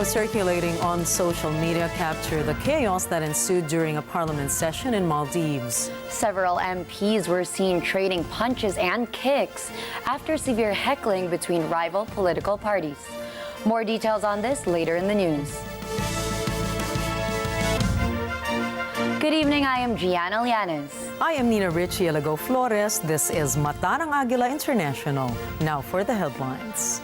Video circulating on social media capture the chaos that ensued during a parliament session in Maldives. Several MPs were seen trading punches and kicks after severe heckling between rival political parties. More details on this later in the news. Good evening, I am Gianna Llanes. I am Nina Richie Alago Flores. This is Mata ng Agila International. Now for the headlines.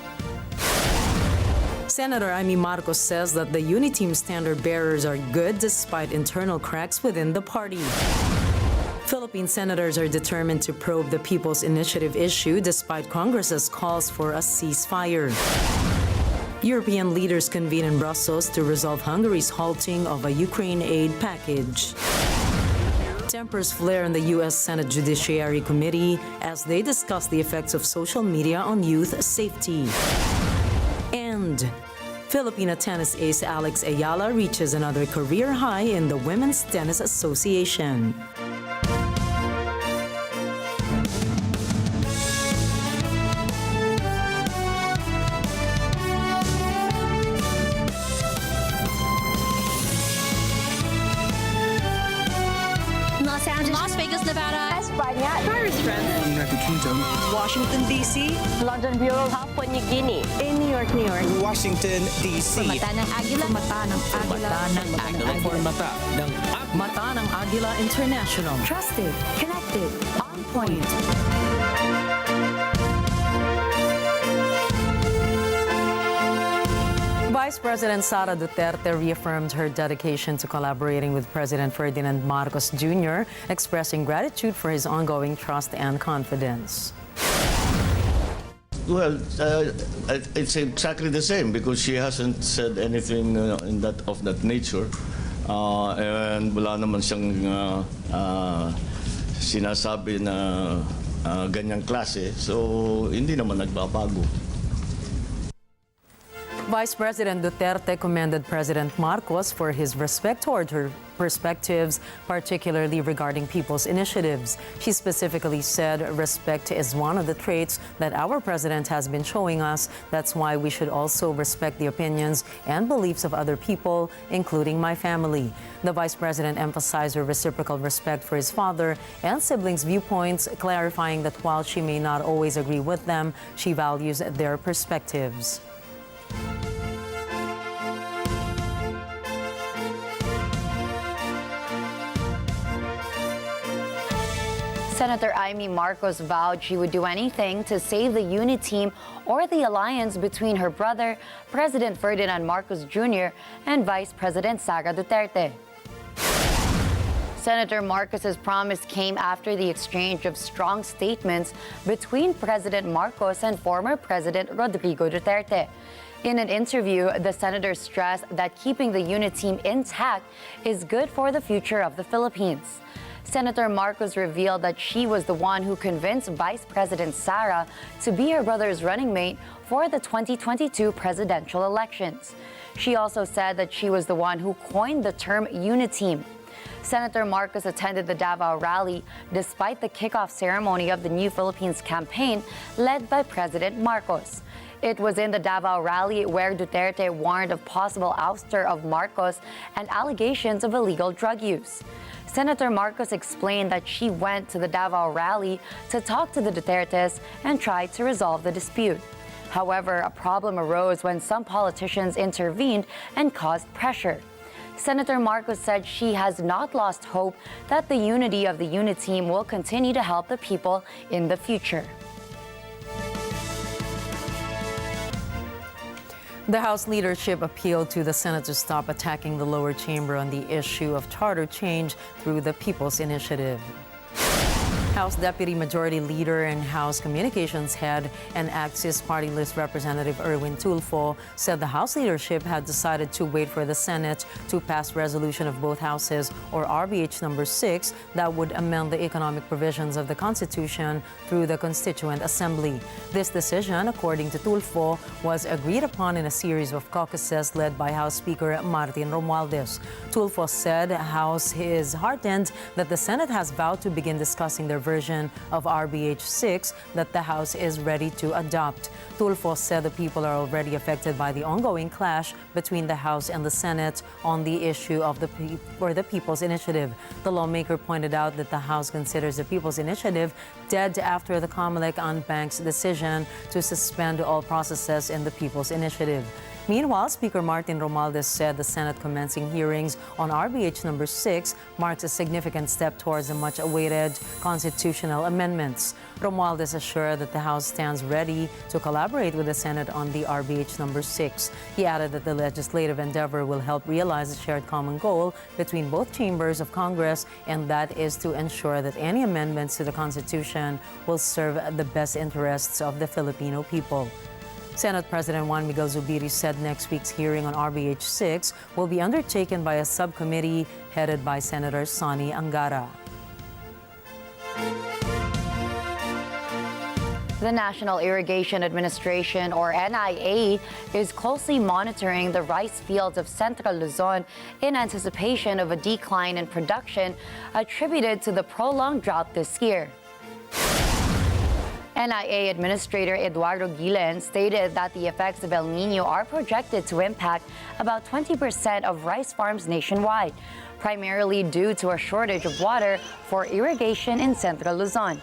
Senator Amy Marcos says that the Uniteam standard bearers are good despite internal cracks within the party. Philippine senators are determined to probe the People's Initiative issue despite Congress's calls for a ceasefire. European leaders convene in Brussels to resolve Hungary's halting of a Ukraine aid package. Tempers flare in the U.S. Senate Judiciary Committee as they discuss the effects of social media on youth safety. And Filipina tennis ace Alex Agila reaches another career high in the Women's Tennis Association. Los Angeles, Las Vegas, Nevada, España, Paris, France, United Kingdom, Washington, D.C., London Bureau, Papua New Guinea, in New York, Washington, D.C. Mata ng Agila, Mata ng Agila, Mata ng Mata ng Agila International. Trusted, connected, on point. Vice President Sara Duterte reaffirmed her dedication to collaborating with President Ferdinand Marcos Jr., expressing gratitude for his ongoing trust and confidence. Well, it's exactly the same because she hasn't said anything in of that nature, and wala naman siyang sinasabi na ganyang klase, so hindi naman nagbabago. Vice President Duterte commended President Marcos for his respect toward her perspectives, particularly regarding people's initiatives. She specifically said respect is one of the traits that our president has been showing us. That's why we should also respect the opinions and beliefs of other people, including my family. The Vice President emphasized her reciprocal respect for his father and siblings' viewpoints, clarifying that while she may not always agree with them, she values their perspectives. Senator Amy Marcos vowed she would do anything to save the Uniteam or the alliance between her brother, President Ferdinand Marcos Jr., and Vice President Sara Duterte. Senator Marcos's promise came after the exchange of strong statements between President Marcos and former President Rodrigo Duterte. In an interview, the senator stressed that keeping the Uniteam intact is good for the future of the Philippines. Senator Marcos revealed that she was the one who convinced Vice President Sara to be her brother's running mate for the 2022 presidential elections. She also said that she was the one who coined the term Uniteam. Senator Marcos attended the Davao rally despite the kickoff ceremony of the New Philippines campaign led by President Marcos. It was in the Davao rally where Duterte warned of possible ouster of Marcos and allegations of illegal drug use. Senator Marcos explained that she went to the Davao rally to talk to the Dutertes and try to resolve the dispute. However, a problem arose when some politicians intervened and caused pressure. Senator Marcos said she has not lost hope that the unity of the Uniteam will continue to help the people in the future. The House leadership appealed to the Senate to stop attacking the lower chamber on the issue of charter change through the People's Initiative. House Deputy Majority Leader and House Communications Head and Axis Party List Representative Erwin Tulfo said the House leadership had decided to wait for the Senate to pass resolution of both houses, or RBH number 6, that would amend the economic provisions of the Constitution through the Constituent Assembly. This decision, according to Tulfo, was agreed upon in a series of caucuses led by House Speaker Martin Romualdez. Tulfo said House is heartened that the Senate has vowed to begin discussing their version of RBH 6 that the House is ready to adopt. Tulfo said the people are already affected by the ongoing clash between the House and the Senate on the issue of the People's Initiative. The lawmaker pointed out that the House considers the People's Initiative dead after the Comelec on Bank's decision to suspend all processes in the People's Initiative. Meanwhile, Speaker Martin Romualdez said the Senate commencing hearings on RBH number 6 marks a significant step towards the much-awaited constitutional amendments. Romualdez assured that the House stands ready to collaborate with the Senate on the RBH number 6. He added that the legislative endeavor will help realize the shared common goal between both chambers of Congress, and that is to ensure that any amendments to the Constitution will serve the best interests of the Filipino people. Senate President Juan Miguel Zubiri said next week's hearing on RBH 6 will be undertaken by a subcommittee headed by Senator Sonny Angara. The National Irrigation Administration, or NIA, is closely monitoring the rice fields of Central Luzon in anticipation of a decline in production attributed to the prolonged drought this year. NIA Administrator Eduardo Gilen stated that the effects of El Nino are projected to impact about 20% of rice farms nationwide, primarily due to a shortage of water for irrigation in Central Luzon.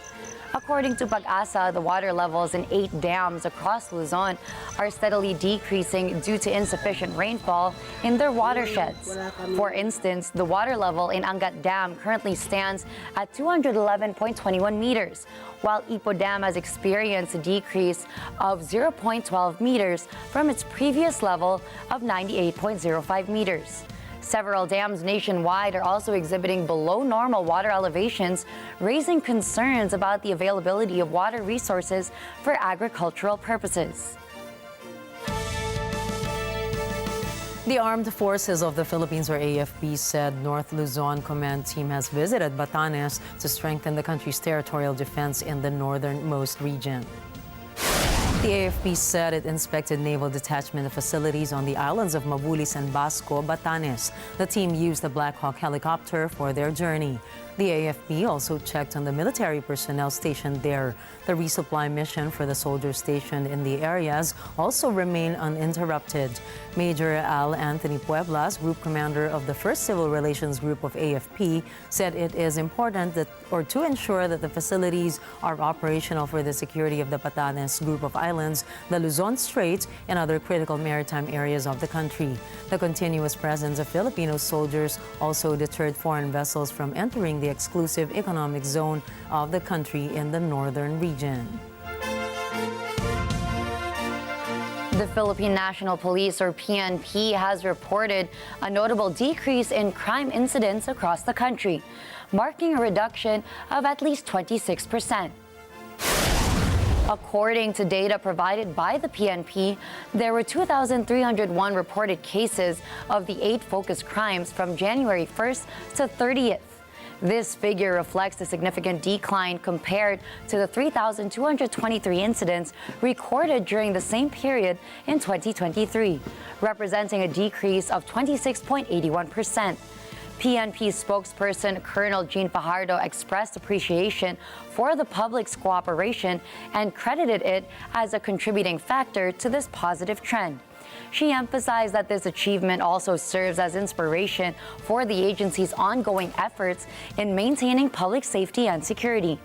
According to Pag-asa, the water levels in 8 dams across Luzon are steadily decreasing due to insufficient rainfall in their watersheds. For instance, the water level in Angat Dam currently stands at 211.21 meters, while Ipo Dam has experienced a decrease of 0.12 meters from its previous level of 98.05 meters. Several dams nationwide are also exhibiting below normal water elevations, raising concerns about the availability of water resources for agricultural purposes. The Armed Forces of the Philippines, or AFP, said North Luzon Command Team has visited Batanes to strengthen the country's territorial defense in the northernmost region. The AFP said it inspected naval detachment facilities on the islands of Mabulis and Basco, Batanes. The team used the Black Hawk helicopter for their journey. The AFP also checked on the military personnel stationed there. The resupply mission for the soldiers stationed in the areas also remain uninterrupted. Major Al Anthony Pueblas, Group Commander of the 1st Civil Relations Group of AFP, said it is important to ensure that the facilities are operational for the security of the Batanes Group of Islands, the Luzon Strait, and other critical maritime areas of the country. The continuous presence of Filipino soldiers also deterred foreign vessels from entering the exclusive economic zone of the country in the northern region. The Philippine National Police, or PNP, has reported a notable decrease in crime incidents across the country, marking a reduction of at least 26%. According to data provided by the PNP, there were 2,301 reported cases of the 8 focused crimes from January 1st to 30th. This figure reflects a significant decline compared to the 3,223 incidents recorded during the same period in 2023, representing a decrease of 26.81%. PNP spokesperson Colonel Jean Fajardo expressed appreciation for the public's cooperation and credited it as a contributing factor to this positive trend. She emphasized that this achievement also serves as inspiration for the agency's ongoing efforts in maintaining public safety and security.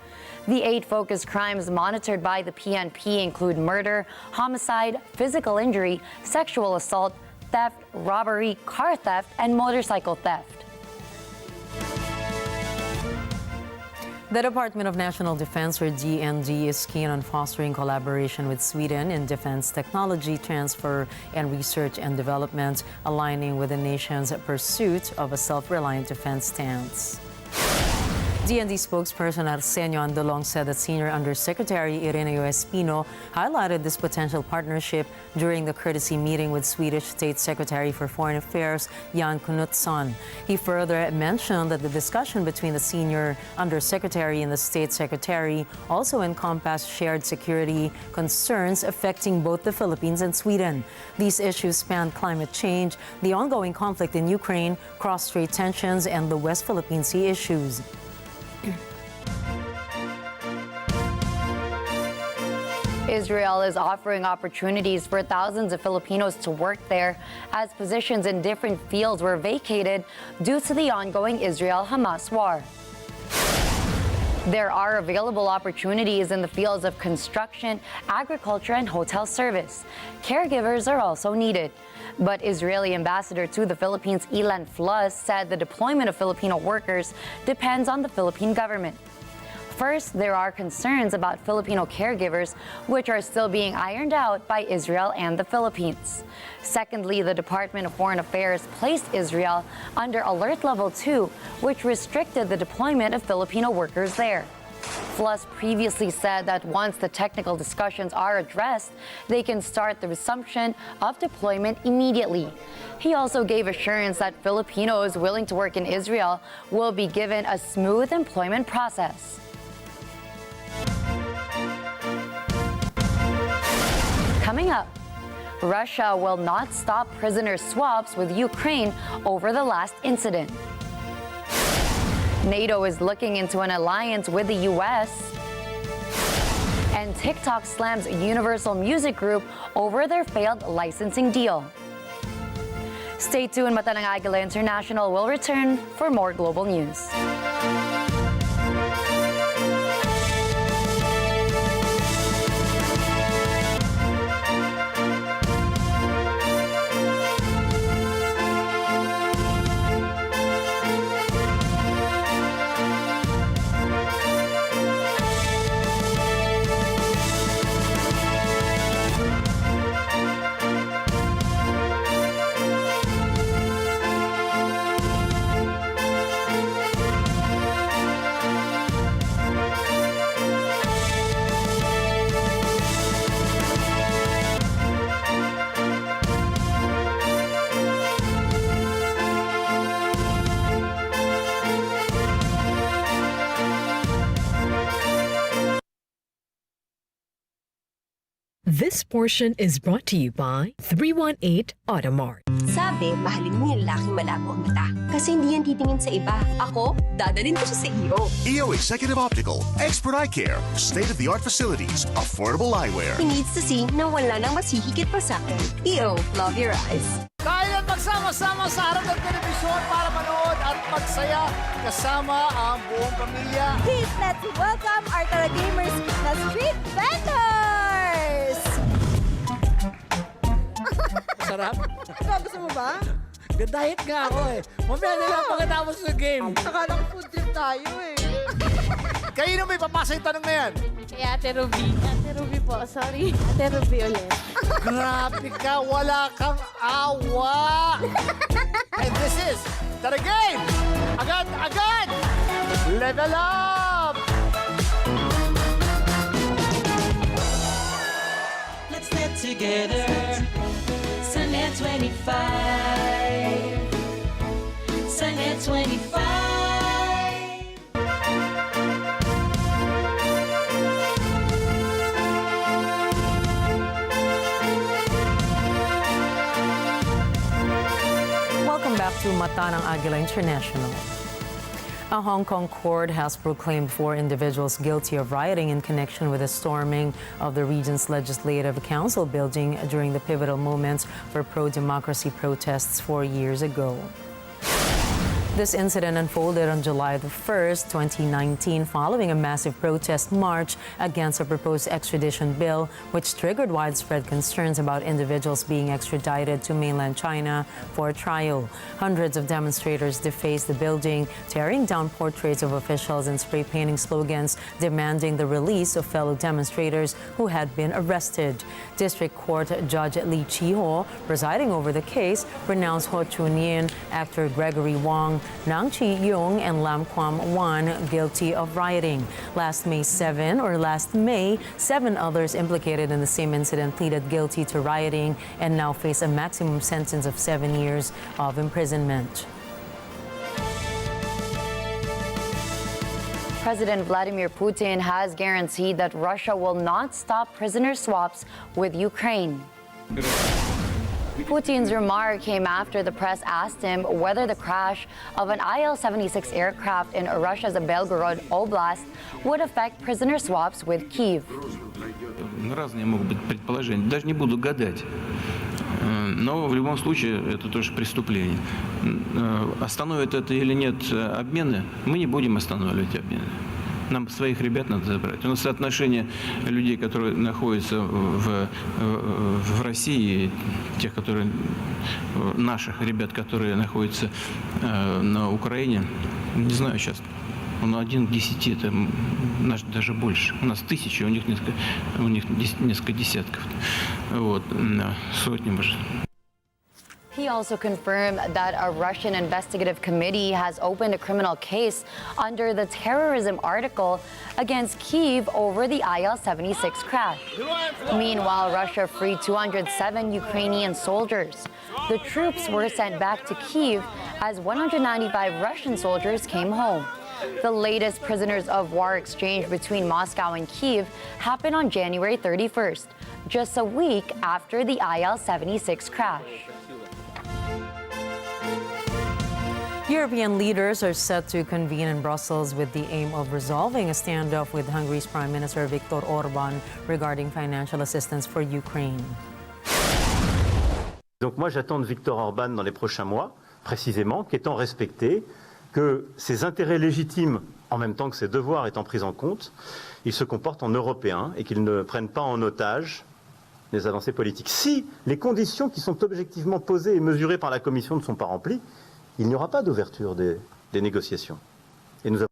The 8 focused crimes monitored by the PNP include murder, homicide, physical injury, sexual assault, theft, robbery, car theft, and motorcycle theft. The Department of National Defense, or DND, is keen on fostering collaboration with Sweden in defense technology transfer and research and development, aligning with the nation's pursuit of a self-reliant defense stance. DND spokesperson Arsenio Andolong said that Senior Undersecretary Ireneo Espino highlighted this potential partnership during the courtesy meeting with Swedish State Secretary for Foreign Affairs Jan Knutsson. He further mentioned that the discussion between the Senior Undersecretary and the State Secretary also encompassed shared security concerns affecting both the Philippines and Sweden. These issues span climate change, the ongoing conflict in Ukraine, cross-strait tensions, and the West Philippine Sea issues. Israel is offering opportunities for thousands of Filipinos to work there as positions in different fields were vacated due to the ongoing Israel-Hamas war. There are available opportunities in the fields of construction, agriculture, and hotel service. Caregivers are also needed. But Israeli ambassador to the Philippines, Ilan Flus, said the deployment of Filipino workers depends on the Philippine government. First, there are concerns about Filipino caregivers, which are still being ironed out by Israel and the Philippines. Secondly, the Department of Foreign Affairs placed Israel under Alert Level 2, which restricted the deployment of Filipino workers there. Flus previously said that once the technical discussions are addressed, they can start the resumption of deployment immediately. He also gave assurance that Filipinos willing to work in Israel will be given a smooth employment process. Coming up, Russia will not stop prisoner swaps with Ukraine over the last incident. NATO is looking into an alliance with the U.S. And TikTok slams Universal Music Group over their failed licensing deal. Stay tuned, Mata ng Agila International will return for more global news. This portion is brought to you by 318 Automart. Sabi, mahalin mo yung lalaking malabo ang mata. Kasi hindi yan titingin sa iba. Ako, dadalhin ko siya sa iyo. EO Executive Optical, expert eye care, state-of-the-art facilities, affordable eyewear. He needs to see na wala nang masihigit pa sa akin. EO, love your eyes. Kaya magsama-sama sa harap ng telebisyon para manood at magsaya kasama ang buong pamilya. Please, let's welcome our Tara-Gamers na street vendors! Sarap. Ikaw, gusto mo ba? Diet nga ako eh. Mamaya na lang pagkatapos ng game. Akala ko food trip tayo eh. Kayo may papasa yung tanong na yan. Kay Ate Ruby. Ate Ruby po, sorry. Ate Ruby ulit. Grabe ka, wala kang awa. And this is the game. Agad! Level up! Let's get together. Sunday 25. Sunday 25. Welcome back to Mata ng Agila International. A Hong Kong court has proclaimed 4 individuals guilty of rioting in connection with the storming of the region's Legislative Council building during the pivotal moments for pro-democracy protests 4 years ago. This incident unfolded on July the 1st, 2019, following a massive protest march against a proposed extradition bill, which triggered widespread concerns about individuals being extradited to mainland China for trial. Hundreds of demonstrators defaced the building, tearing down portraits of officials and spray painting slogans demanding the release of fellow demonstrators who had been arrested. District Court Judge Lee Chi-ho, presiding over the case, pronounced Ho Chun-yin, actor Gregory Wong, Nang Chi-yung, and Lam Kwam-wan guilty of rioting. Last May, 7 others implicated in the same incident pleaded guilty to rioting and now face a maximum sentence of 7 years of imprisonment. President Vladimir Putin has guaranteed that Russia will not stop prisoner swaps with Ukraine. Putin's remark came after the press asked him whether the crash of an Il-76 aircraft in Russia's Belgorod Oblast would affect prisoner swaps with Kyiv. Разные могут быть предположения. Даже не буду гадать. Но в любом случае это тоже преступление. Остановят это или нет обмены, мы не будем останавливать обмены. Нам своих ребят надо забрать. У нас соотношение людей, которые находятся в России, тех, которые наших ребят, которые находятся на Украине, не знаю сейчас. Он 1 к 10, это даже больше. У нас 1000, у них несколько десятков. Вот, сотни, может. He also confirmed that a Russian investigative committee has opened a criminal case under the terrorism article against Kyiv over the Il-76 crash. Meanwhile, Russia freed 207 Ukrainian soldiers. The troops were sent back to Kyiv as 195 Russian soldiers came home. The latest prisoners of war exchange between Moscow and Kyiv happened on January 31st, just a week after the Il-76 crash. European leaders are set to convene in Brussels with the aim of resolving a standoff with Hungary's Prime Minister Viktor Orban regarding financial assistance for Ukraine. Donc moi j'attends de Viktor Orban dans les prochains mois, précisément, qu'étant respecté, que ses intérêts légitimes, en même temps que ses devoirs étant pris en compte, il se comporte en Européen et qu'il ne prenne pas en otage les avancées politiques. Si les conditions qui sont objectivement posées et mesurées par la Commission ne sont pas remplies, il n'y aura pas d'ouverture des négociations. Et nous avons...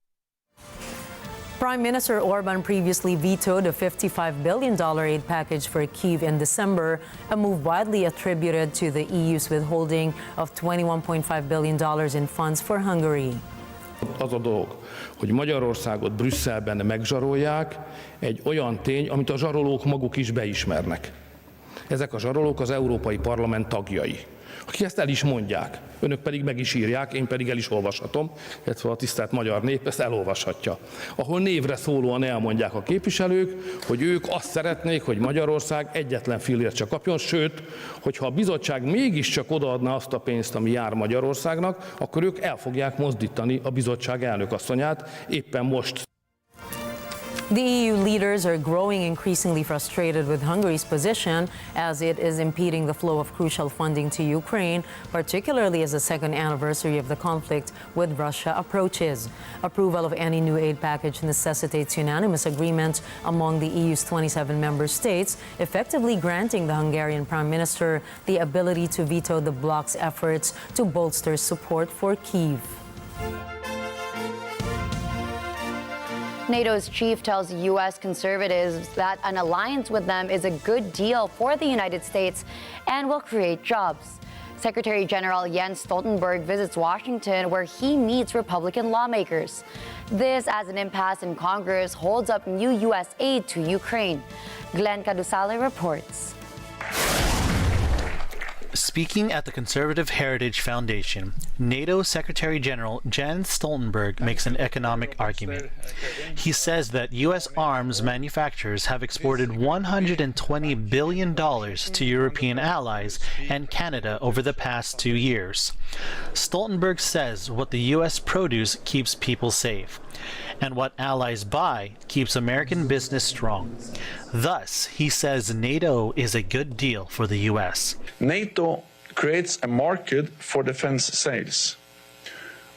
Prime Minister Orban previously vetoed a $55 billion aid package for Kyiv in December, a move widely attributed to the EU's withholding of $21.5 billion in funds for Hungary. Az a dolog, hogy Magyarországot Brüsszelben megzsarolják, egy olyan tény, amit a zsarolók maguk is beismernek. Ezek a zsarolók az Európai Parlament tagjai, akik ezt el is mondják, önök pedig meg is írják, én pedig el is olvashatom, illetve a tisztelt magyar nép ezt elolvashatja. Ahol névre szólóan elmondják a képviselők, hogy ők azt szeretnék, hogy Magyarország egyetlen fillért csak kapjon, sőt, hogyha a bizottság mégiscsak odaadná azt a pénzt, ami jár Magyarországnak, akkor ők el fogják mozdítani a bizottság elnökasszonyát éppen most. The EU leaders are growing increasingly frustrated with Hungary's position as it is impeding the flow of crucial funding to Ukraine, particularly as the second anniversary of the conflict with Russia approaches. Approval of any new aid package necessitates unanimous agreement among the EU's 27 member states, effectively granting the Hungarian Prime Minister the ability to veto the bloc's efforts to bolster support for Kyiv. NATO's chief tells U.S. conservatives that an alliance with them is a good deal for the United States and will create jobs. Secretary General Jens Stoltenberg visits Washington, where he meets Republican lawmakers. This as an impasse in Congress holds up new U.S. aid to Ukraine. Glenn Cadusale reports. Speaking at the Conservative Heritage Foundation, NATO Secretary General Jens Stoltenberg makes an economic argument. He says that U.S. arms manufacturers have exported $120 billion to European allies and Canada over the past 2 years. Stoltenberg says what the U.S. produce keeps people safe, and what allies buy keeps American business strong. Thus, he says NATO is a good deal for the U.S. NATO creates a market for defense sales.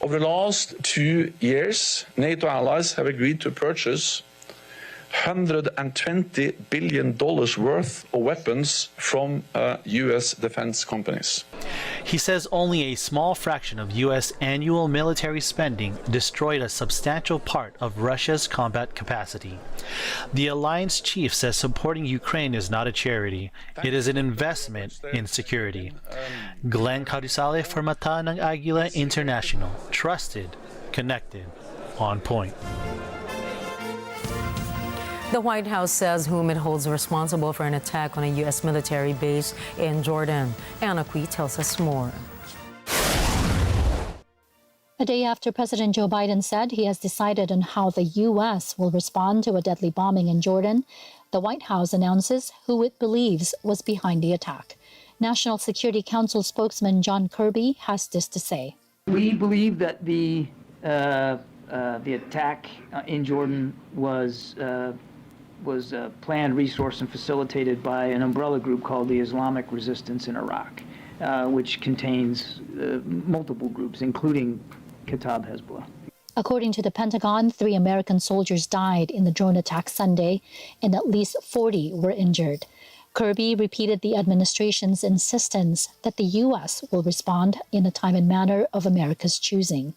Over the last 2 years, NATO allies have agreed to purchase $120 billion worth of weapons from U.S. defense companies. He says only a small fraction of U.S. annual military spending destroyed a substantial part of Russia's combat capacity. The alliance chief says supporting Ukraine is not a charity. It is an investment in security. Glenn Cadusale for Mata ng Agila International. Trusted, connected, on point. The White House says whom it holds responsible for an attack on a U.S. military base in Jordan. Anna Kui tells us more. A day after President Joe Biden said he has decided on how the U.S. will respond to a deadly bombing in Jordan, the White House announces who it believes was behind the attack. National Security Council spokesman John Kirby has this to say. We believe that the attack in Jordan was planned, resourced, and facilitated by an umbrella group called the Islamic Resistance in Iraq, which contains multiple groups, including Kataib Hezbollah. According to the Pentagon, 3 American soldiers died in the drone attack Sunday, and at least 40 were injured. Kirby repeated the administration's insistence that the U.S. will respond in a time and manner of America's choosing.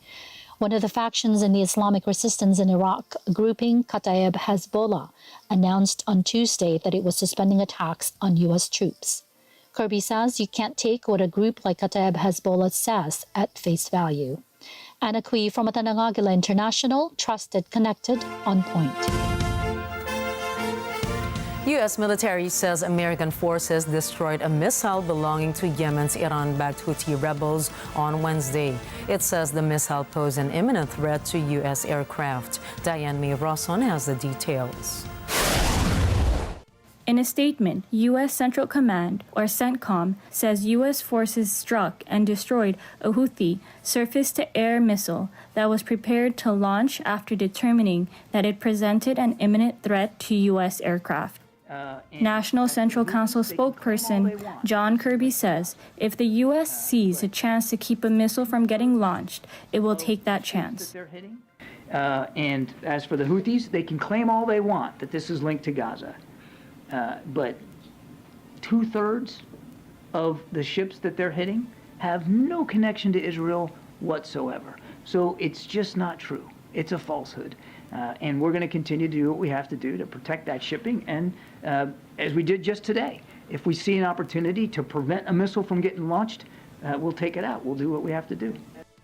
One of the factions in the Islamic resistance in Iraq, grouping Kataib Hezbollah, announced on Tuesday that it was suspending attacks on U.S. troops. Kirby says you can't take what a group like Kataib Hezbollah says at face value. Anna Kui from Agila International, trusted, connected, on point. U.S. military says American forces destroyed a missile belonging to Yemen's Iran-backed Houthi rebels on Wednesday. It says the missile posed an imminent threat to U.S. aircraft. Diane May Rosson has the details. In a statement, U.S. Central Command, or CENTCOM, says U.S. forces struck and destroyed a Houthi surface-to-air missile that was prepared to launch after determining that it presented an imminent threat to U.S. aircraft. National Central Council spokesperson John Kirby says if the U.S. sees a chance to keep a missile from getting launched, it will take that chance. And as for the Houthis, they can claim all they want that this is linked to Gaza. But 2/3 of the ships that they're hitting have no connection to Israel whatsoever. So it's just not true. It's a falsehood. And we're going to continue to do what we have to do to protect that shipping. And as we did just today, if we see an opportunity to prevent a missile from getting launched, we'll take it out. We'll do what we have to do.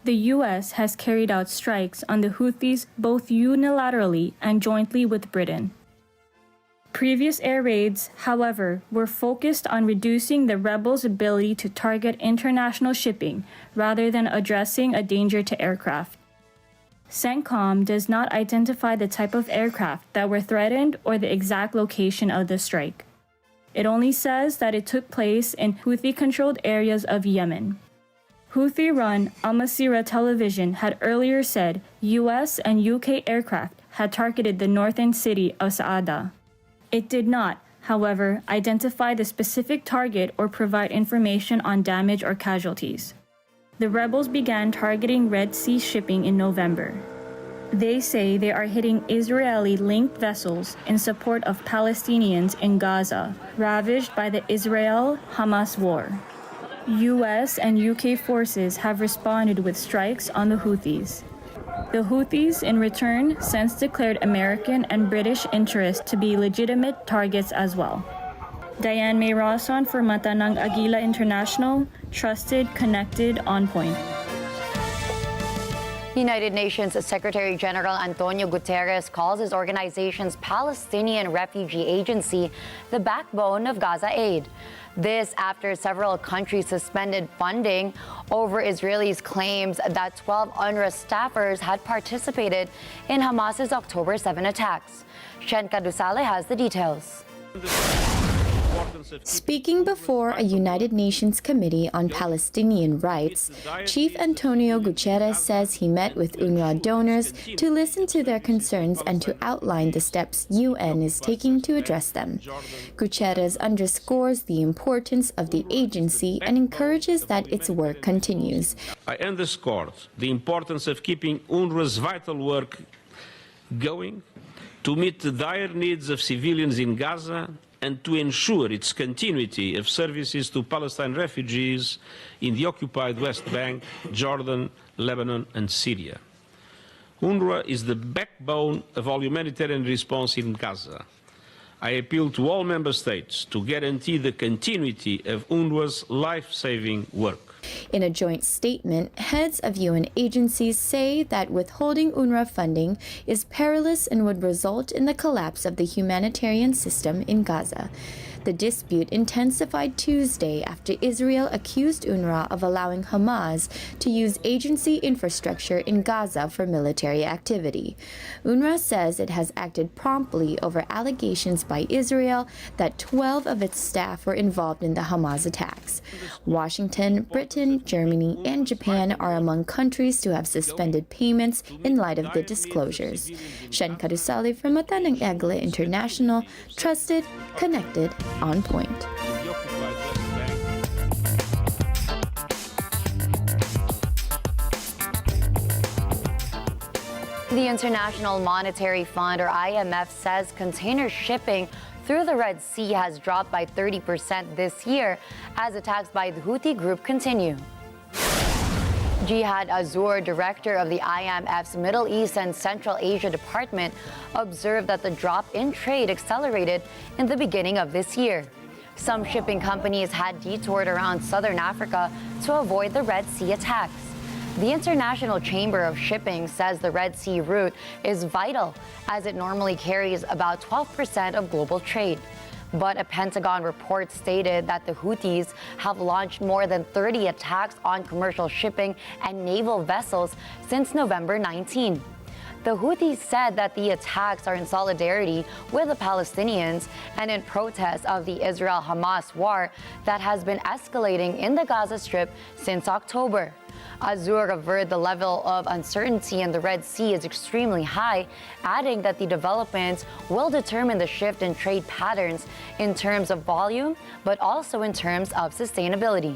The U.S. has carried out strikes on the Houthis both unilaterally and jointly with Britain. Previous air raids, however, were focused on reducing the rebels' ability to target international shipping rather than addressing a danger to aircraft. CENTCOM does not identify the type of aircraft that were threatened or the exact location of the strike. It only says that it took place in Houthi-controlled areas of Yemen. Houthi-run Al Masirah television had earlier said U.S. and U.K. aircraft had targeted the northern city of Saada. It did not, however, identify the specific target or provide information on damage or casualties. The rebels began targeting Red Sea shipping in November. They say they are hitting Israeli-linked vessels in support of Palestinians in Gaza, ravaged by the Israel-Hamas war. U.S. and U.K. forces have responded with strikes on the Houthis. The Houthis, in return, since declared American and British interests to be legitimate targets as well. Diane May Rosson for Matanang Agila International, trusted, connected, on point. United Nations Secretary General Antonio Guterres calls his organization's Palestinian Refugee Agency the backbone of Gaza aid. This after several countries suspended funding over Israelis' claims that 12 UNRWA staffers had participated in Hamas's October 7 attacks. Shenka Dusale has the details. Speaking before a United Nations Committee on Palestinian Rights, Chief Antonio Guterres says he met with UNRWA donors to listen to their concerns and to outline the steps UN is taking to address them. Guterres underscores the importance of the agency and encourages that its work continues. I underscored the importance of keeping UNRWA's vital work going to meet the dire needs of civilians in Gaza and to ensure its continuity of services to Palestine refugees in the occupied West Bank, Jordan, Lebanon, and Syria. UNRWA is the backbone of all humanitarian response in Gaza. I appeal to all member states to guarantee the continuity of UNRWA's life-saving work. In a joint statement, heads of UN agencies say that withholding UNRWA funding is perilous and would result in the collapse of the humanitarian system in Gaza. The dispute intensified Tuesday after Israel accused UNRWA of allowing Hamas to use agency infrastructure in Gaza for military activity. UNRWA says it has acted promptly over allegations by Israel that 12 of its staff were involved in the Hamas attacks. Washington, Britain, Germany, and Japan are among countries to have suspended payments in light of the disclosures. Shen Karusali from Matanang Agila International, trusted, connected, on point. The International Monetary Fund, or IMF, says container shipping through the Red Sea has dropped by 30% this year as attacks by the Houthi group continue. Jihad Azur, director of the IMF's Middle East and Central Asia Department, observed that the drop in trade accelerated in the beginning of this year. Some shipping companies had detoured around southern Africa to avoid the Red Sea attacks. The International Chamber of Shipping says the Red Sea route is vital as it normally carries about 12% of global trade. But a Pentagon report stated that the Houthis have launched more than 30 attacks on commercial shipping and naval vessels since November 19. The Houthis said that the attacks are in solidarity with the Palestinians and in protest of the Israel-Hamas war that has been escalating in the Gaza Strip since October. Azur averred the level of uncertainty in the Red Sea is extremely high, adding that the developments will determine the shift in trade patterns in terms of volume, but also in terms of sustainability.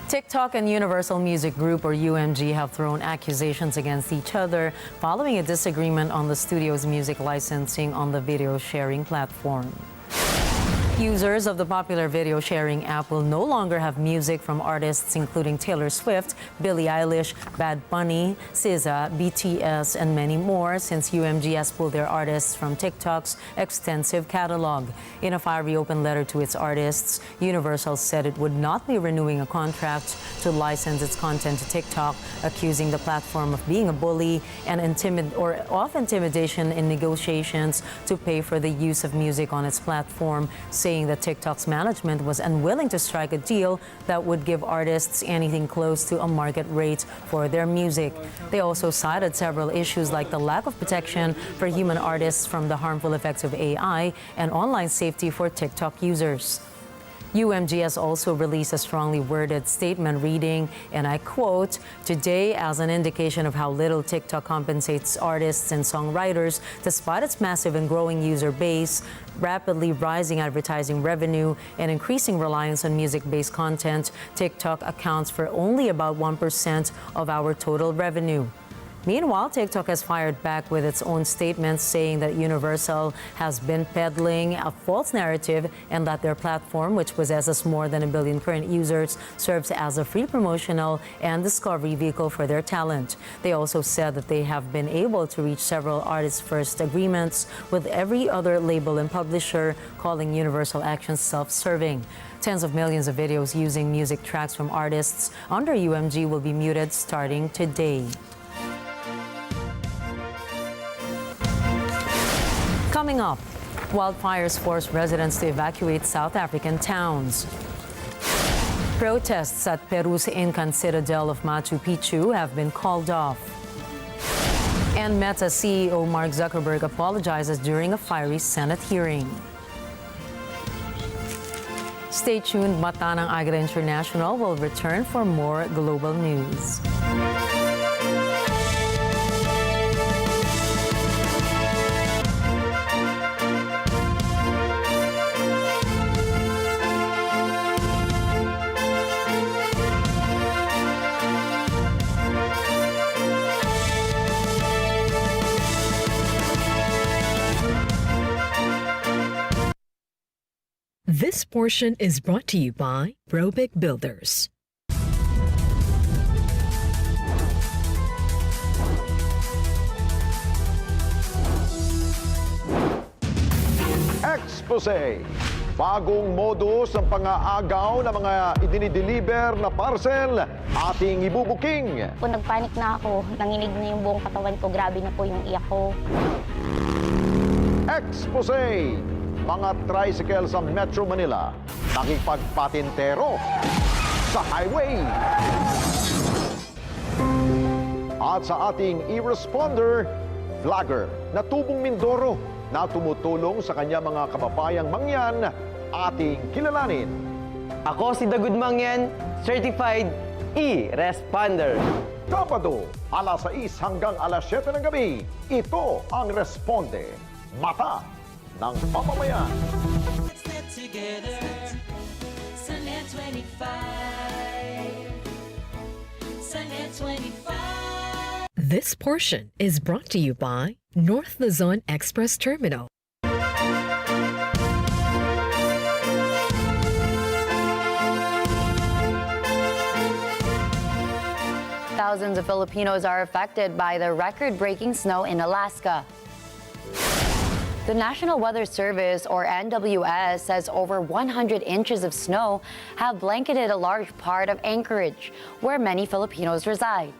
TikTok and Universal Music Group, or UMG, have thrown accusations against each other following a disagreement on the studio's music licensing on the video sharing platform. Users of the popular video sharing app will no longer have music from artists including Taylor Swift, Billie Eilish, Bad Bunny, SZA, BTS, and many more since UMG has pulled their artists from TikTok's extensive catalog. In a fiery open letter to its artists, Universal said it would not be renewing a contract to license its content to TikTok, accusing the platform of being a bully and of intimidation in negotiations to pay for the use of music on its platform, saying that TikTok's management was unwilling to strike a deal that would give artists anything close to a market rate for their music. They also cited several issues like the lack of protection for human artists from the harmful effects of AI and online safety for TikTok users. UMG has also released a strongly worded statement reading, and I quote, "Today, as an indication of how little TikTok compensates artists and songwriters, despite its massive and growing user base, rapidly rising advertising revenue, and increasing reliance on music-based content, TikTok accounts for only about 1% of our total revenue." Meanwhile, TikTok has fired back with its own statements saying that Universal has been peddling a false narrative and that their platform, which possesses more than 1 billion current users, serves as a free promotional and discovery vehicle for their talent. They also said that they have been able to reach several artist-first agreements with every other label and publisher, calling Universal actions self-serving. Tens of millions of videos using music tracks from artists under UMG will be muted starting today. Coming up, wildfires force residents to evacuate South African towns. Protests at Peru's Incan citadel of Machu Picchu have been called off. And Meta CEO Mark Zuckerberg apologizes during a fiery Senate hearing. Stay tuned, Matanang Agila International will return for more global news. This portion is brought to you by Robic Builders. Expose. Bagong modus ng pang-aagaw ng mga idinideliver na parcel ating ibubuking. Kung nagpanik na ako, nanginig na yung buong katawan ko, grabe na po yung iyak ko. Expose! Mga tricycle sa Metro Manila nakipagpatintero sa highway. At sa ating e-responder, vlogger na tubong Mindoro na tumutulong sa kanya mga kababayang mangyan, ating kilalanin. Ako si Dagud Mangyan, Certified E-Responder. Sabado, alas 6 hanggang alas 7 ng gabi, ito ang Responde, Mata ng Mamamayan. Let's get together. Sunnet 25. Sunnet 25. This portion is brought to you by North Luzon Express Terminal. Thousands of Filipinos are affected by the record-breaking snow in Alaska. The National Weather Service, or NWS, says over 100 inches of snow have blanketed a large part of Anchorage, where many Filipinos reside.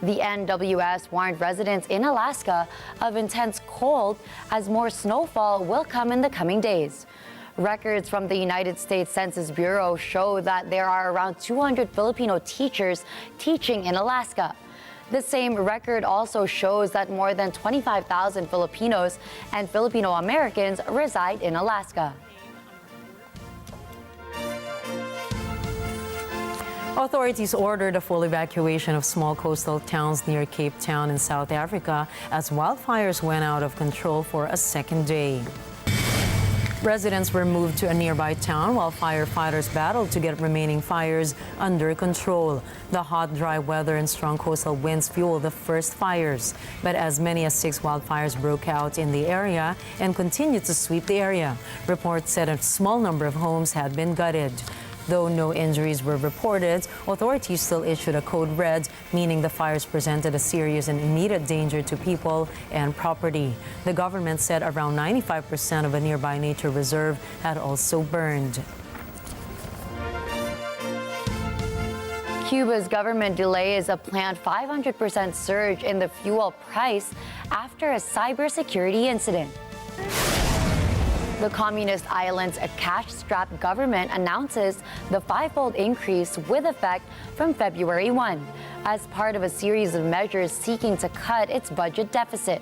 The NWS warned residents in Alaska of intense cold as more snowfall will come in the coming days. Records from the United States Census Bureau show that there are around 200 Filipino teachers teaching in Alaska. The same record also shows that more than 25,000 Filipinos and Filipino Americans reside in Alaska. Authorities ordered a full evacuation of small coastal towns near Cape Town in South Africa as wildfires went out of control for a second day. Residents were moved to a nearby town while firefighters battled to get remaining fires under control. The hot, dry weather and strong coastal winds fueled the first fires, but as many as 6 wildfires broke out in the area and continued to sweep the area. Reports said a small number of homes had been gutted. Though no injuries were reported, authorities still issued a code red, meaning the fires presented a serious and immediate danger to people and property. The government said around 95% of a nearby nature reserve had also burned. Cuba's government delays a planned 500% surge in the fuel price after a cybersecurity incident. The communist island's cash-strapped government announces the 5-fold increase with effect from February 1 as part of a series of measures seeking to cut its budget deficit.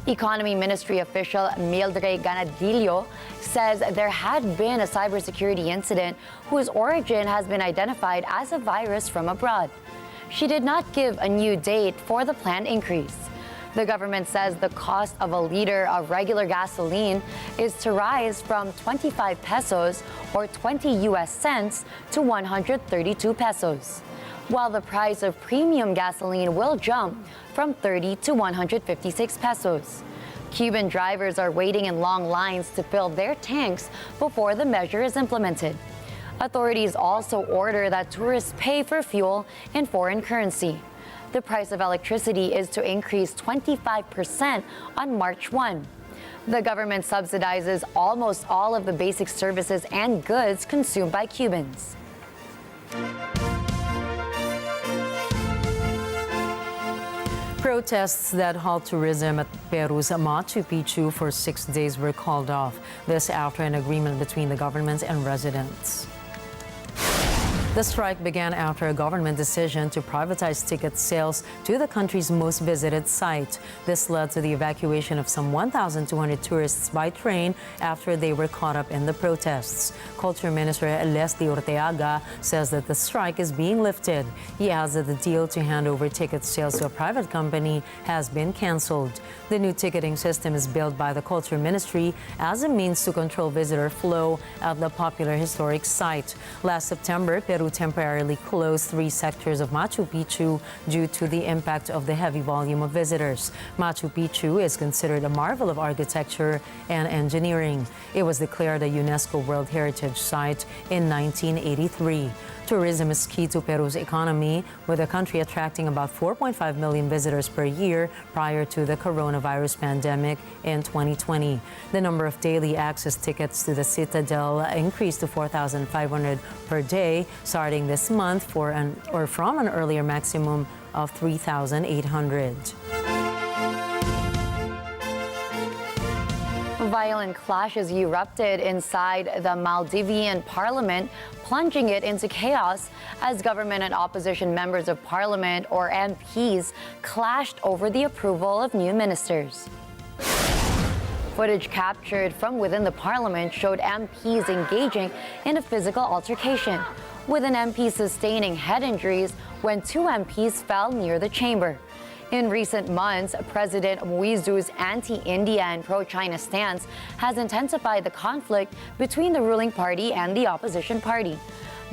Economy Ministry official Mildred Ganadillo says there had been a cybersecurity incident whose origin has been identified as a virus from abroad. She did not give a new date for the planned increase. The government says the cost of a liter of regular gasoline is to rise from 25 pesos or 20 US cents to 132 pesos, while the price of premium gasoline will jump from 30 to 156 pesos. Cuban drivers are waiting in long lines to fill their tanks before the measure is implemented. Authorities also order that tourists pay for fuel in foreign currency. The price of electricity is to increase 25% on March 1. The government subsidizes almost all of the basic services and goods consumed by Cubans. Protests that halt tourism at Peru's Machu Picchu for 6 days were called off. This after an agreement between the government and residents. The strike began after a government decision to privatize ticket sales to the country's most visited site. This led to the evacuation of some 1,200 tourists by train after they were caught up in the protests. Culture Minister Leslie Orteaga says that the strike is being lifted. He adds that the deal to hand over ticket sales to a private company has been canceled. The new ticketing system is built by the Culture Ministry as a means to control visitor flow at the popular historic site. Last September, Peru temporarily closed 3 sectors of Machu Picchu due to the impact of the heavy volume of visitors. Machu Picchu is considered a marvel of architecture and engineering. It was declared a UNESCO World Heritage Site in 1983. Tourism is key to Peru's economy, with the country attracting about 4.5 million visitors per year prior to the coronavirus pandemic in 2020. The number of daily access tickets to the Citadel increased to 4,500 per day starting this month from an earlier maximum of 3,800. Violent clashes erupted inside the Maldivian parliament, plunging it into chaos as government and opposition members of parliament, or MPs, clashed over the approval of new ministers. Footage captured from within the parliament showed MPs engaging in a physical altercation, with an MP sustaining head injuries when two MPs fell near the chamber. In recent months, President Muizu's anti-India and pro-China stance has intensified the conflict between the ruling party and the opposition party.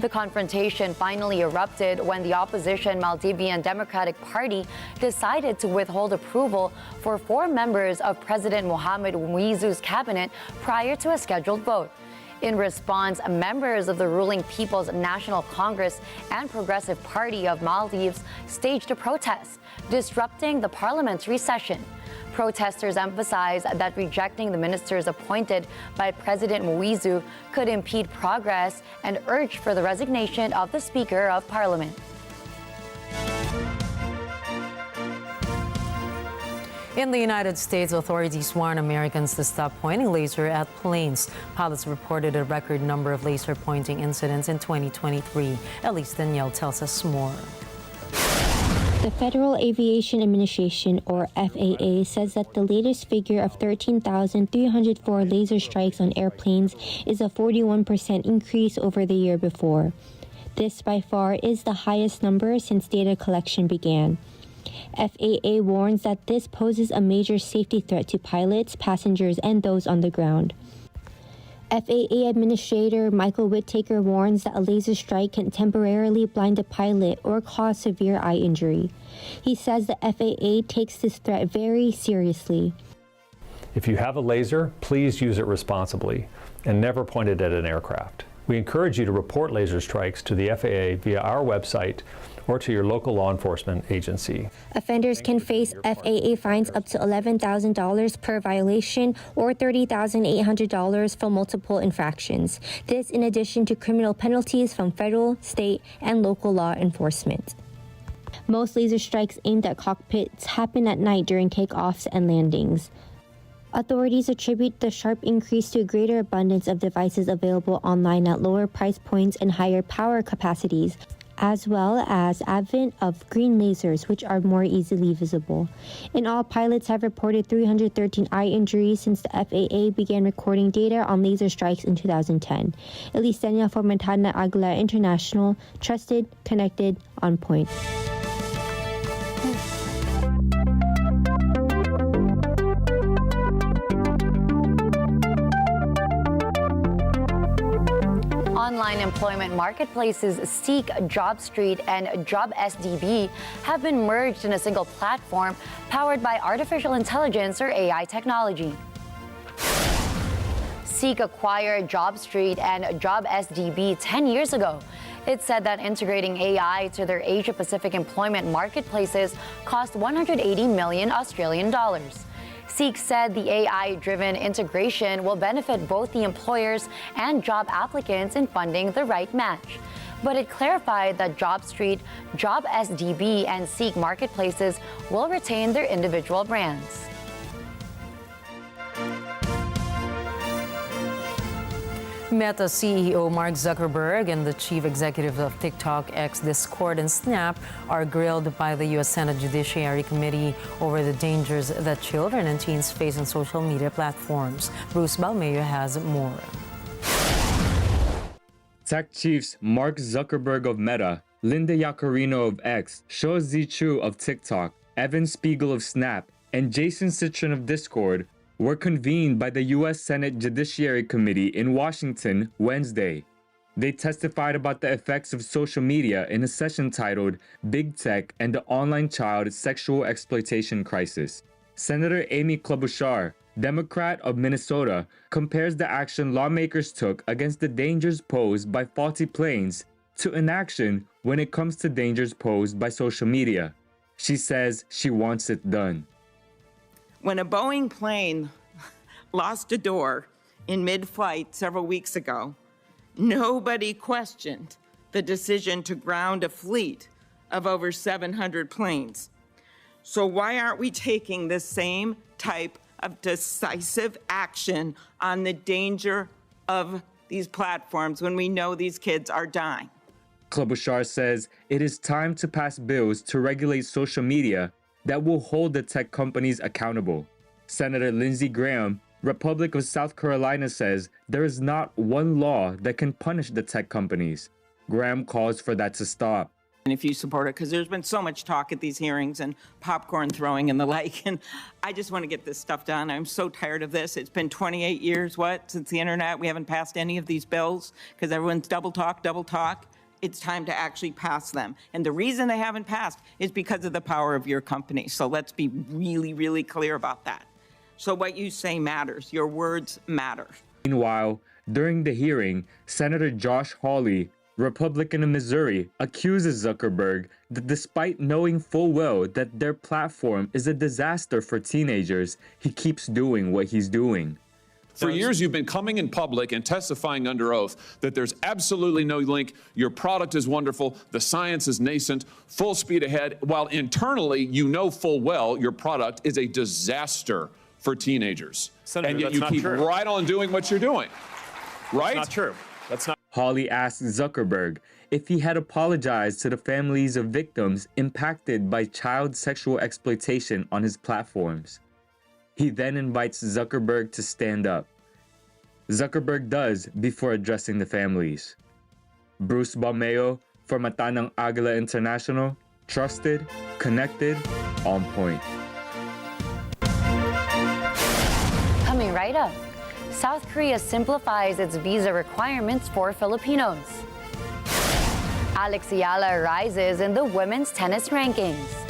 The confrontation finally erupted when the opposition Maldivian Democratic Party decided to withhold approval for 4 members of President Mohamed Muizu's cabinet prior to a scheduled vote. In response, members of the ruling People's National Congress and Progressive Party of Maldives staged a protest, disrupting the parliamentary session. Protesters emphasized that rejecting the ministers appointed by President Muizu could impede progress and urged for the resignation of the Speaker of Parliament. In the United States, authorities warn Americans to stop pointing laser at planes. Pilots reported a record number of laser pointing incidents in 2023. Elise Danielle tells us more. The Federal Aviation Administration, or FAA, says that the latest figure of 13,304 laser strikes on airplanes is a 41% increase over the year before. This, by far, is the highest number since data collection began. FAA warns that this poses a major safety threat to pilots, passengers, and those on the ground. FAA Administrator Michael Whittaker warns that a laser strike can temporarily blind a pilot or cause severe eye injury. He says the FAA takes this threat very seriously. If you have a laser, please use it responsibly and never point it at an aircraft. We encourage you to report laser strikes to the FAA via our website or to your local law enforcement agency. Offenders can face FAA fines up to $11,000 per violation or $30,800 for multiple infractions. This in addition to criminal penalties from federal, state, and local law enforcement. Most laser strikes aimed at cockpits happen at night during takeoffs and landings. Authorities attribute the sharp increase to a greater abundance of devices available online at lower price points and higher power capacities, as well as advent of green lasers, which are more easily visible. In all, pilots have reported 313 eye injuries since the FAA began recording data on laser strikes in 2010. Elise Danielle for Montana Agila International, trusted, connected, on point. Online employment marketplaces Seek, JobStreet, and JobSDB have been merged in a single platform powered by artificial intelligence or AI technology. Seek acquired JobStreet and JobSDB 10 years ago. It said that integrating AI to their Asia-Pacific employment marketplaces cost 180 million Australian dollars. Seek said the AI-driven integration will benefit both the employers and job applicants in finding the right match. But it clarified that JobStreet, JobSDB, and Seek marketplaces will retain their individual brands. Meta CEO Mark Zuckerberg and the chief executive of TikTok, X, Discord, and Snap are grilled by the U.S. Senate Judiciary Committee over the dangers that children and teens face on social media platforms. Bruce Balmayo has more. Tech chiefs Mark Zuckerberg of Meta, Linda Yaccarino of X, Shou Zichu of TikTok, Evan Spiegel of Snap, and Jason Citron of Discord were convened by the U.S. Senate Judiciary Committee in Washington Wednesday. They testified about the effects of social media in a session titled Big Tech and the Online Child Sexual Exploitation Crisis. Senator Amy Klobuchar, Democrat of Minnesota, compares the action lawmakers took against the dangers posed by faulty planes to inaction when it comes to dangers posed by social media. She says she wants it done. When a Boeing plane lost a door in mid-flight several weeks ago, nobody questioned the decision to ground a fleet of over 700 planes. So why aren't we taking this same type of decisive action on the danger of these platforms when we know these kids are dying. Klobuchar says it is time to pass bills to regulate social media that will hold the tech companies accountable. Senator Lindsey Graham, Republic of South Carolina, says there is not one law that can punish the tech companies. Graham calls for that to stop. And if you support it, because there's been so much talk at these hearings and popcorn throwing and the like, and I just want to get this stuff done. I'm so tired of this. It's been 28 years, since the internet. We haven't passed any of these bills because everyone's double talk. It's time to actually pass them. And the reason they haven't passed is because of the power of your company. So let's be really, really clear about that. So what you say matters. Your words matter. Meanwhile, during the hearing, Senator Josh Hawley, Republican of Missouri, accuses Zuckerberg that despite knowing full well that their platform is a disaster for teenagers, he keeps doing what he's doing. For years, you've been coming in public and testifying under oath that there's absolutely no link. Your product is wonderful. The science is nascent, full speed ahead, while internally, you know full well your product is a disaster for teenagers. Senator, and yet that's you not keep true. right on doing what you're doing. Right? That's not true. That's not. Hawley asked Zuckerberg if he had apologized to the families of victims impacted by child sexual exploitation on his platforms. He then invites Zuckerberg to stand up. Zuckerberg does before addressing the families. Bruce Baumeo for Mata ng Agila International, trusted, connected, on point. Coming right up, South Korea simplifies its visa requirements for Filipinos. Agila rises in the women's tennis rankings.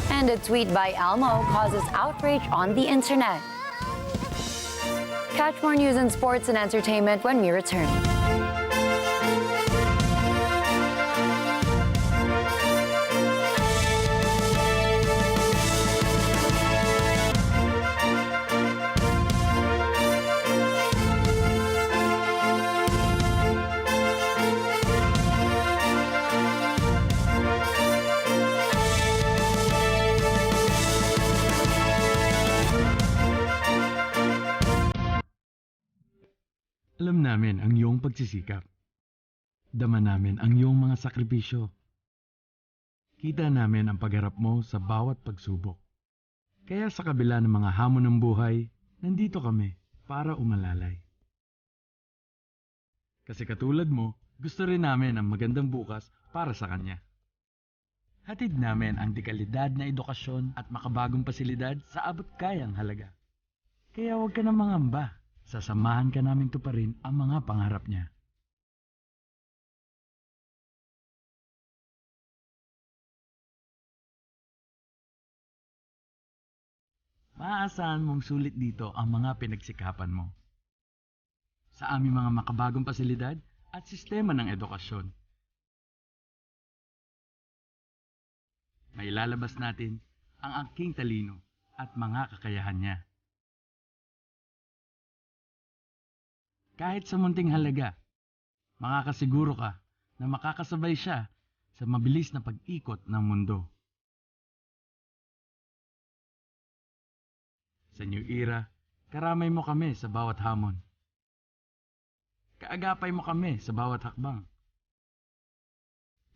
And a tweet by Elmo causes outrage on the internet. Catch more news in sports and entertainment when we return. Alam namin ang iyong pagsisikap. Dama namin ang iyong mga sakripisyo. Kita namin ang pagharap mo sa bawat pagsubok. Kaya sa kabila ng mga hamon ng buhay, nandito kami para umalalay. Kasi katulad mo, gusto rin namin ang magandang bukas para sa kanya. Hatid namin ang dekalidad na edukasyon at makabagong pasilidad sa abot kayang halaga. Kaya huwag ka na mangamba. Sasamahan ka namin tuparin ang mga pangarap niya. Maaasahan mong sulit dito ang mga pinagsikapan mo. Sa aming mga makabagong pasilidad at sistema ng edukasyon. Mailalabas natin ang aking talino at mga kakayahan niya. Kahit sa munting halaga, makakasiguro ka na makakasabay siya sa mabilis na pag-ikot ng mundo. Sa new era, karamay mo kami sa bawat hamon. Kaagapay mo kami sa bawat hakbang.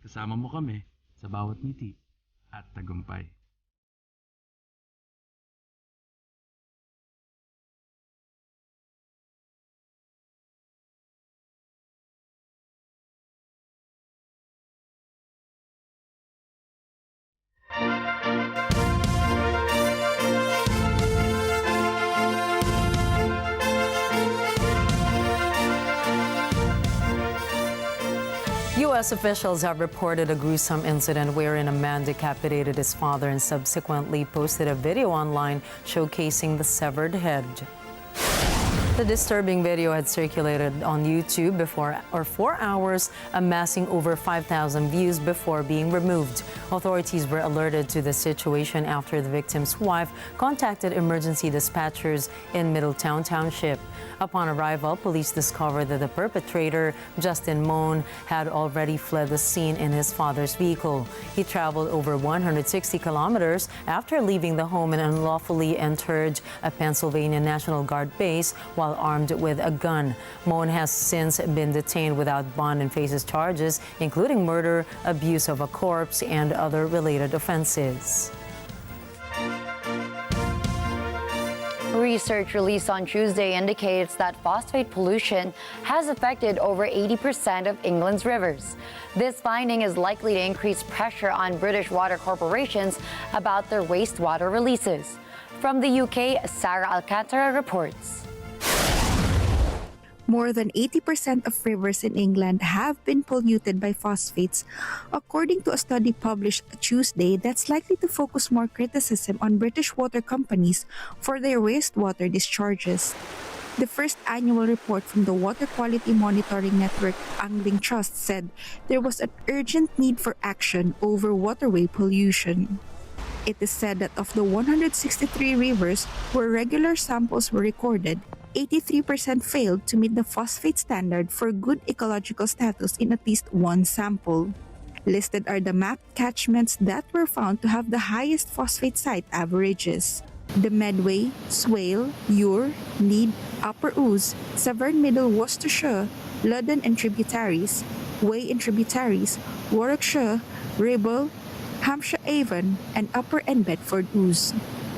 Kasama mo kami sa bawat ngiti at tagumpay. U.S. officials have reported a gruesome incident wherein a man decapitated his father and subsequently posted a video online showcasing the severed head. The disturbing video had circulated on YouTube for 4 hours, amassing over 5,000 views before being removed. Authorities were alerted to the situation after the victim's wife contacted emergency dispatchers in Middletown Township. Upon arrival, police discovered that the perpetrator, Justin Moan, had already fled the scene in his father's vehicle. He traveled over 160 kilometers after leaving the home and unlawfully entered a Pennsylvania National Guard base while armed with a gun. Moan has since been detained without bond and faces charges, including murder, abuse of a corpse, and other related offenses. Research released on Tuesday indicates that phosphate pollution has affected over 80% of England's rivers. This finding is likely to increase pressure on British water corporations about their wastewater releases. From the UK, Sarah Alcantara reports. More than 80% of rivers in England have been polluted by phosphates, according to a study published Tuesday that's likely to focus more criticism on British water companies for their wastewater discharges. The first annual report from the Water Quality Monitoring Network Angling Trust said there was an urgent need for action over waterway pollution. It is said that of the 163 rivers where regular samples were recorded, 83% failed to meet the phosphate standard for good ecological status in at least one sample. Listed are the mapped catchments that were found to have the highest phosphate site averages: the Medway, Swale, Ure, Need, Upper Ouse, Severn Middle Worcestershire, Loddon and tributaries, Way and tributaries, Warwickshire, Ribble, Hampshire Avon, and Upper and Bedford Ouse.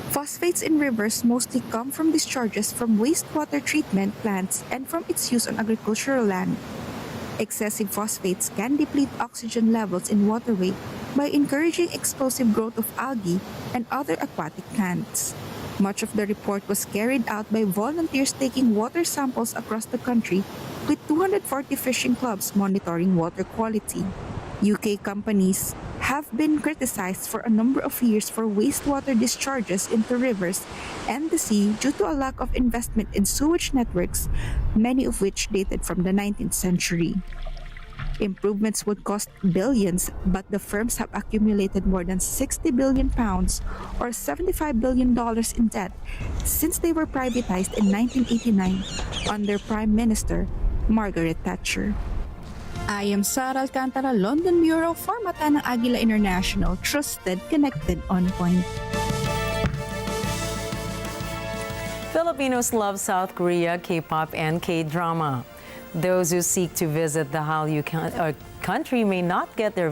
Phosphates in rivers mostly come from discharges from wastewater treatment plants and from its use on agricultural land. Excessive phosphates can deplete oxygen levels in waterway by encouraging explosive growth of algae and other aquatic plants. Much of the report was carried out by volunteers taking water samples across the country, with 240 fishing clubs monitoring water quality. UK companies have been criticized for a number of years for wastewater discharges into rivers and the sea due to a lack of investment in sewage networks, many of which dated from the 19th century. Improvements would cost billions, but the firms have accumulated more than £60 billion or $75 billion in debt since they were privatized in 1989 under Prime Minister Margaret Thatcher. I am Sarah Alcantara, London Bureau for Mata ng Agila International, trusted, connected, on point. Filipinos love South Korea, K-pop, and K-drama. Those who seek to visit the Hallyu country may not get their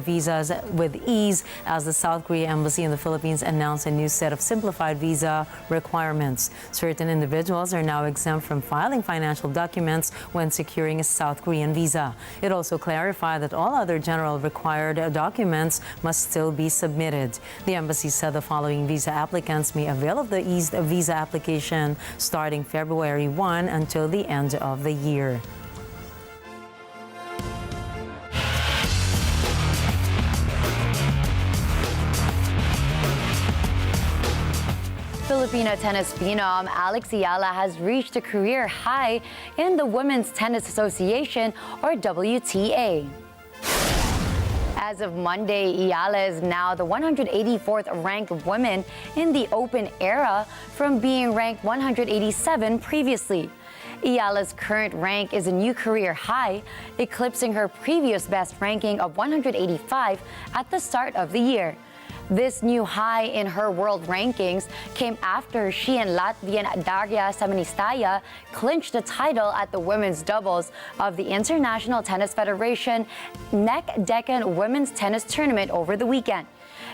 visas with ease, as the South Korea Embassy in the Philippines announced a new set of simplified visa requirements. Certain individuals are now exempt from filing financial documents when securing a South Korean visa. It also clarified that all other general required documents must still be submitted. The embassy said the following visa applicants may avail of the eased visa application starting February 1 until the end of the year. Filipino tennis phenom Alex Agila has reached a career high in the Women's Tennis Association, or WTA. As of Monday, Agila is now the 184th ranked woman in the Open era from being ranked 187 previously. Agila's current rank is a new career high, eclipsing her previous best ranking of 185 at the start of the year. This new high in her world rankings came after she and Latvian Darya Samanistaya clinched the title at the women's doubles of the International Tennis Federation NEC Deccan Women's Tennis Tournament over the weekend.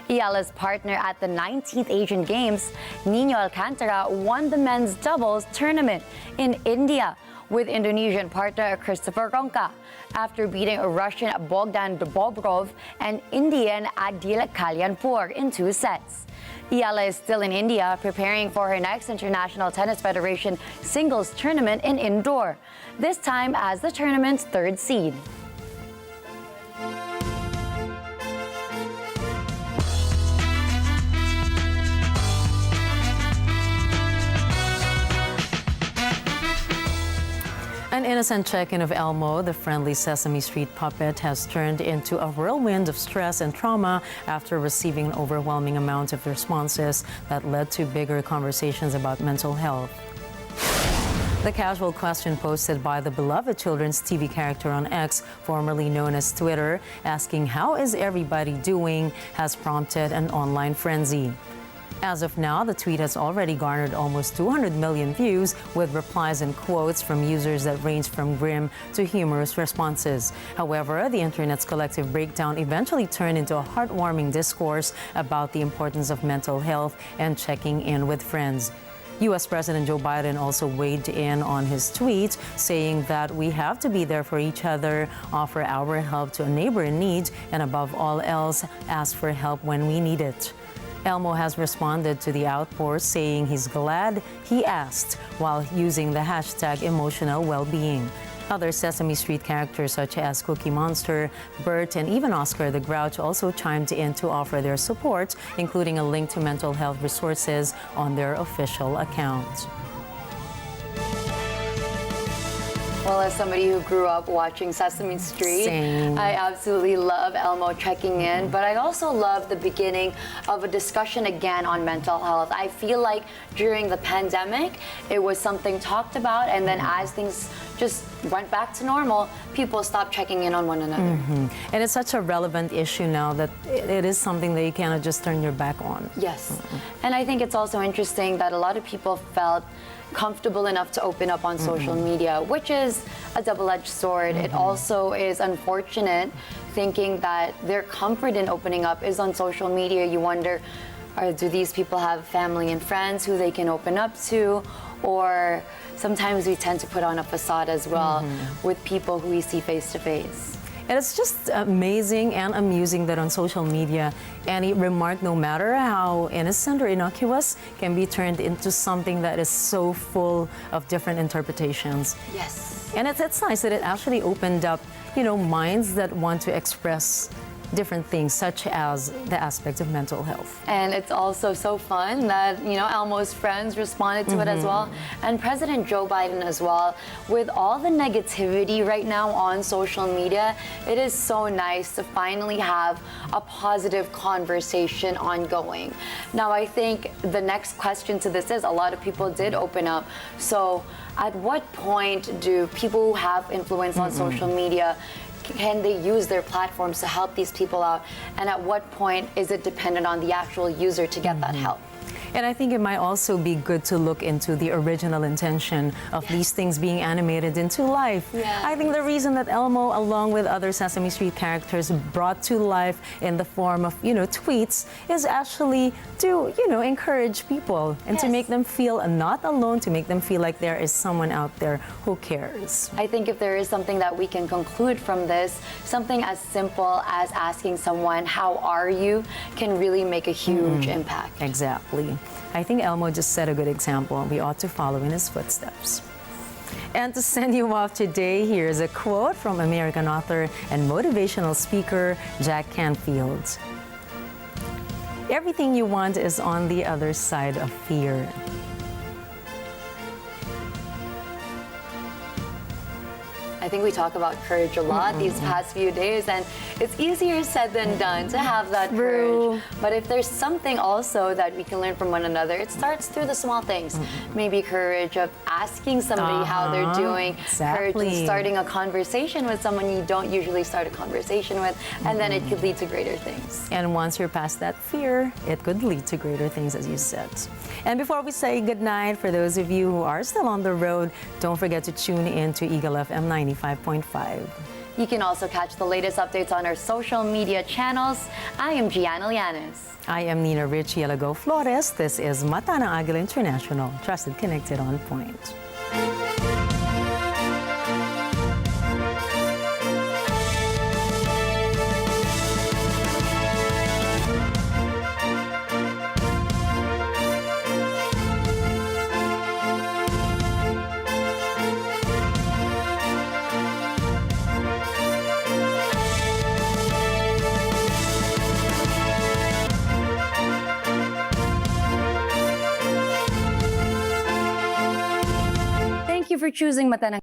Agila's partner at the 19th Asian Games, Nino Alcantara, won the men's doubles tournament in India with Indonesian partner Christopher Ronca, after beating Russian Bogdan Bobrov and Indian Adil Kalyanpur in 2 sets. Agila is still in India preparing for her next International Tennis Federation singles tournament in indoor, this time as the tournament's 3rd seed. An innocent check-in of Elmo, the friendly Sesame Street puppet, has turned into a whirlwind of stress and trauma after receiving an overwhelming amount of responses that led to bigger conversations about mental health. The casual question posted by the beloved children's TV character on X, formerly known as Twitter, asking how is everybody doing, has prompted an online frenzy. As of now, the tweet has already garnered almost 200 million views, with replies and quotes from users that range from grim to humorous responses. However, the internet's collective breakdown eventually turned into a heartwarming discourse about the importance of mental health and checking in with friends. U.S. President Joe Biden also weighed in on his tweet, saying that we have to be there for each other, offer our help to a neighbor in need, and above all else, ask for help when we need it. Elmo has responded to the outpour, saying he's glad he asked, while using the hashtag emotional well-being. Other Sesame Street characters such as Cookie Monster, Bert, and even Oscar the Grouch also chimed in to offer their support, including a link to mental health resources on their official account. Well, as somebody who grew up watching Sesame Street, Same. I absolutely love Elmo checking in, but I also love the beginning of a discussion again on mental health. I feel like during the pandemic, it was something talked about, and then as things just went back to normal, people stopped checking in on one another. And it's such a relevant issue now that it is something that you cannot just turn your back on. Yes. And I think it's also interesting that a lot of people felt comfortable enough to open up on social media, which is a double-edged sword. It also is unfortunate thinking that their comfort in opening up is on social media. You wonder, do these people have family and friends who they can open up to? Or sometimes we tend to put on a facade as well with people who we see face to face. And it's just amazing and amusing that on social media, any remark, no matter how innocent or innocuous, can be turned into something that is so full of different interpretations. Yes. And it's nice that it actually opened up, minds that want to express different things, such as the aspect of mental health. And it's also so fun that, Elmo's friends responded to it as well. And President Joe Biden as well. With all the negativity right now on social media, it is so nice to finally have a positive conversation ongoing. Now, I think the next question to this is, a lot of people did open up. So at what point do people who have influence on social media, can they use their platforms to help these people out? And at what point is it dependent on the actual user to get that help? And I think it might also be good to look into the original intention of these things being animated into life. Yes. I think the reason that Elmo, along with other Sesame Street characters, brought to life in the form of, tweets is actually to, encourage people and to make them feel not alone, to make them feel like there is someone out there who cares. I think if there is something that we can conclude from this, something as simple as asking someone, how are you, can really make a huge impact. Exactly. I think Elmo just set a good example, and we ought to follow in his footsteps. And to send you off today, here's a quote from American author and motivational speaker Jack Canfield. Everything you want is on the other side of fear. I think we talk about courage a lot these past few days, and it's easier said than done to have that courage. But if there's something also that we can learn from one another, it starts through the small things. Maybe courage of asking somebody how they're doing, courage of starting a conversation with someone you don't usually start a conversation with, and then it could lead to greater things. And once you're past that fear, it could lead to greater things, as you said. And before we say goodnight, for those of you who are still on the road, don't forget to tune in to Agila FM 95.5. You can also catch the latest updates on our social media channels. I am Gianna Llanes. I am Nina Rich Yelago Flores. This is Mata ng Agila International, trusted, connected, on point. Thank you for choosing Mata ng